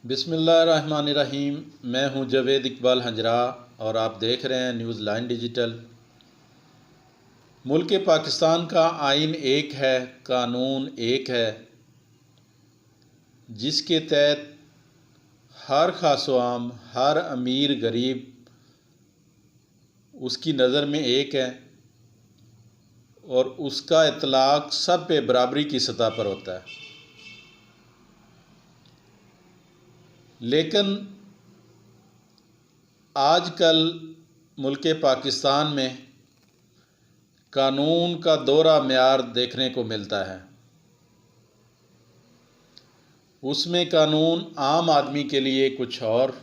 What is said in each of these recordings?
बिस्मिल्लाहिर्रहमानिर्रहीम। मैं हूं जवेद इकबाल हंजरा और आप देख रहे हैं न्यूज़ लाइन डिजिटल। मुल्क पाकिस्तान का आइन एक है, कानून एक है, जिसके तहत हर खासवाम, हर अमीर गरीब उसकी नज़र में एक है और उसका इतलाक़ सब पे बराबरी की सतह पर होता है। लेकिन आजकल मुल्क पाकिस्तान में कानून का दोहरा म्यार देखने को मिलता है। उसमें कानून आम आदमी के लिए कुछ और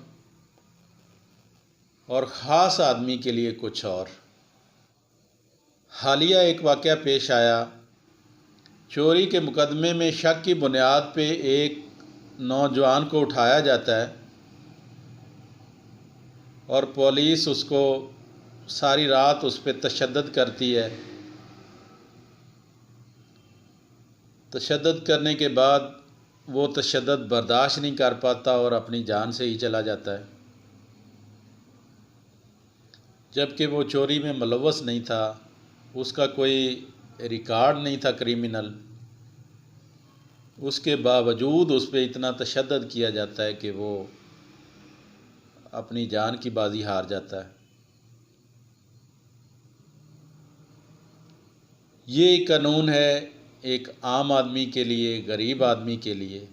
ख़ास आदमी के लिए कुछ और। हालिया एक वाक़या पेश आया। चोरी के मुकदमे में शक की बुनियाद पे एक नौजवान को उठाया जाता है और पुलिस उसको सारी रात उस पर तशद्दुद करती है। तशद्दुद करने के बाद वो तशद्दुद बर्दाश्त नहीं कर पाता और अपनी जान से ही चला जाता है, जबकि वो चोरी में मुलव्वस नहीं था, उसका कोई रिकॉर्ड नहीं था क्रिमिनल। उसके बावजूद उस पर इतना तशद्दुद किया जाता है कि वो अपनी जान की बाजी हार जाता है। ये कानून है एक आम आदमी के लिए, गरीब आदमी के लिए।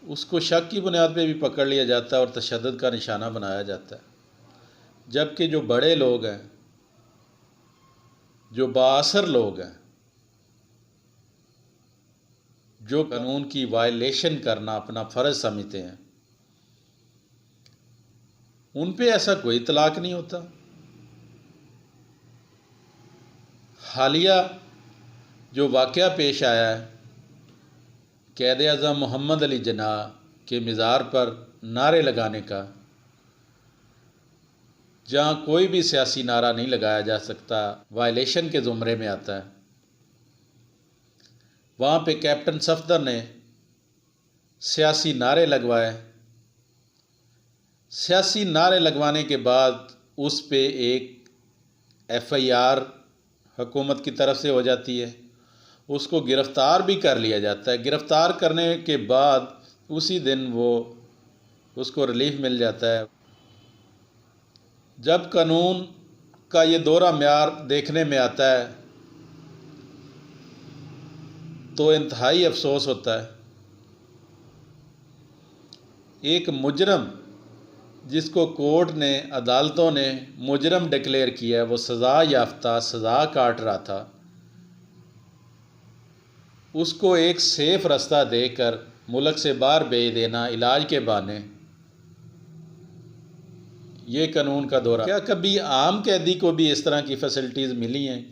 उसको शक की बुनियाद पे भी पकड़ लिया जाता है और तशद्दुद का निशाना बनाया जाता है, जबकि जो बड़े लोग हैं, जो बाअसर लोग हैं, जो कानून की वायलेशन करना अपना फ़र्ज़ समझते हैं, उन पे ऐसा कोई इतलाक़ नहीं होता। हालिया जो वाक़या पेश आया है, क़ायद-ए-आज़म मोहम्मद अली जिन्नाह के मज़ार पर नारे लगाने का, जहाँ कोई भी सियासी नारा नहीं लगाया जा सकता, वायलेशन के ज़ुमरे में आता है। वहाँ पे कैप्टन सफदर ने सियासी नारे लगवाए। सियासी नारे लगवाने के बाद उस पे एक FIR हुकूमत की तरफ से हो जाती है। उसको गिरफ़्तार भी कर लिया जाता है। गिरफ़्तार करने के बाद उसी दिन उसको रिलीफ मिल जाता है। जब कानून का ये दोहरा म्यार देखने में आता है तो इंतहाई अफसोस होता है। एक मुजरम जिसको कोर्ट ने, अदालतों ने मुजरम डिक्लेयर किया है, वो सज़ा याफ्ता, सज़ा काट रहा था, उसको एक सेफ़ रास्ता देकर मुल्क से बाहर भेज देना इलाज के बहाने, ये कानून का दौरा। क्या कभी आम कैदी को भी इस तरह की फ़ैसिलिटीज़ मिली हैं?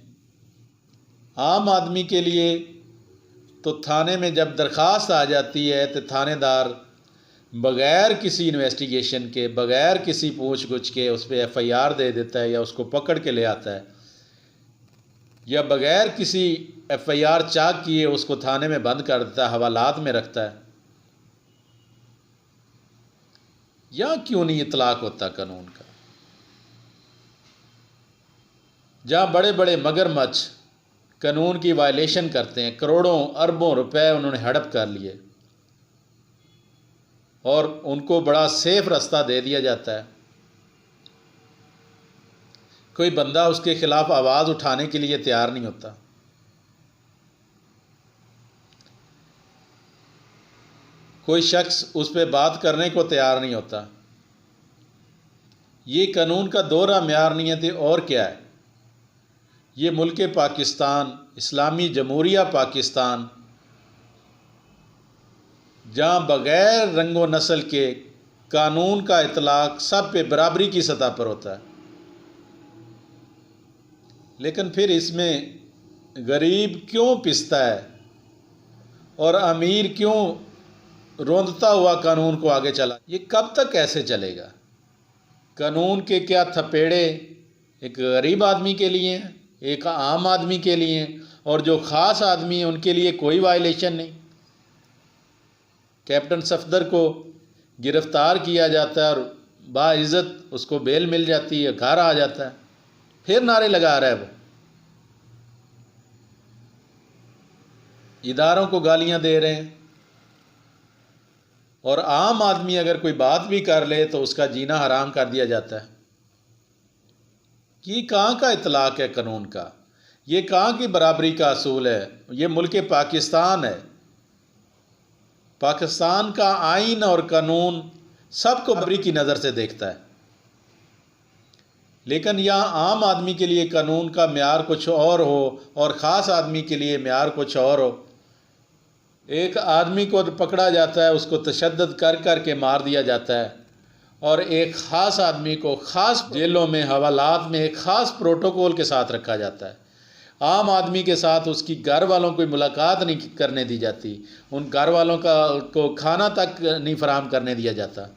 आम आदमी के लिए तो थाने में जब दरख्वास्त आ जाती है तो थानेदार बग़ैर किसी इन्वेस्टिगेशन के, बग़ैर किसी पूछ गुछ के उस पर FIR दे देता है या उसको पकड़ के ले आता है, या बग़ैर किसी FIR चाक किए उसको थाने में बंद कर देता है, हवालात में रखता है। या क्यों नहीं इतलाक़ होता कानून का? जहाँ बड़े बड़े मगरमच्छ कानून की वायलेशन करते हैं, करोड़ों अरबों रुपए उन्होंने हड़प कर लिए और उनको बड़ा सेफ़ रास्ता दे दिया जाता है। कोई बंदा उसके ख़िलाफ़ आवाज़ उठाने के लिए तैयार नहीं होता। कोई शख्स उस पर बात करने को तैयार नहीं होता। ये कानून का दोहरा म्यार नहीं है तो और क्या है? ये मुल्क पाकिस्तान, इस्लामी जमहूरिया पाकिस्तान, जहाँ बग़ैर रंगो नस्ल के कानून का इतलाक़ सब पे बराबरी की सतह पर होता है। लेकिन फिर इसमें गरीब क्यों पिसता है और अमीर क्यों रोंदता हुआ कानून को आगे चला? ये कब तक ऐसे चलेगा? कानून के क्या थपेड़े एक गरीब आदमी के लिए हैं, एक आम आदमी के लिए हैं, और जो ख़ास आदमी है उनके लिए कोई वायलेशन नहीं। कैप्टन सफदर को गिरफ़्तार किया जाता है और बाइज़्ज़त उसको बेल मिल जाती है, घर आ जाता है, फिर नारे लगा रहा है वो, इदारों को गालियां दे रहे हैं। और आम आदमी अगर कोई बात भी कर ले तो उसका जीना हराम कर दिया जाता है। ये कहाँ का इतलाक़ है कानून का? ये कहाँ की बराबरी का असूल है? ये मुल्क पाकिस्तान है। पाकिस्तान का आइन और कानून सबको बराबरी की नज़र से देखता है, लेकिन यहाँ आम आदमी के लिए कानून का म्यार कुछ और हो और ख़ास आदमी के लिए म्यार कुछ और हो। एक आदमी को पकड़ा जाता है, उसको तशद्दुद कर कर के मार दिया जाता है, और एक ख़ास आदमी को ख़ास जेलों में, हवालात में एक ख़ास प्रोटोकॉल के साथ रखा जाता है। आम आदमी के साथ उसकी घर वालों को मुलाकात नहीं करने दी जाती, उन घर वालों को खाना तक नहीं फराहम करने दिया जाता,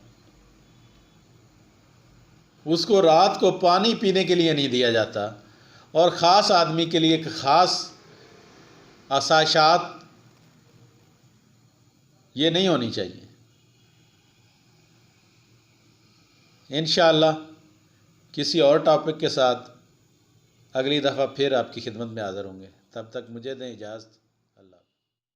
उसको रात को पानी पीने के लिए नहीं दिया जाता, और ख़ास आदमी के लिए एक ख़ास आसाइशात ये नहीं होनी चाहिए। इंशाअल्लाह किसी और टॉपिक के साथ अगली दफ़ा फिर आपकी खिदमत में हाज़िर होंगे। तब तक मुझे दें इजाज़त।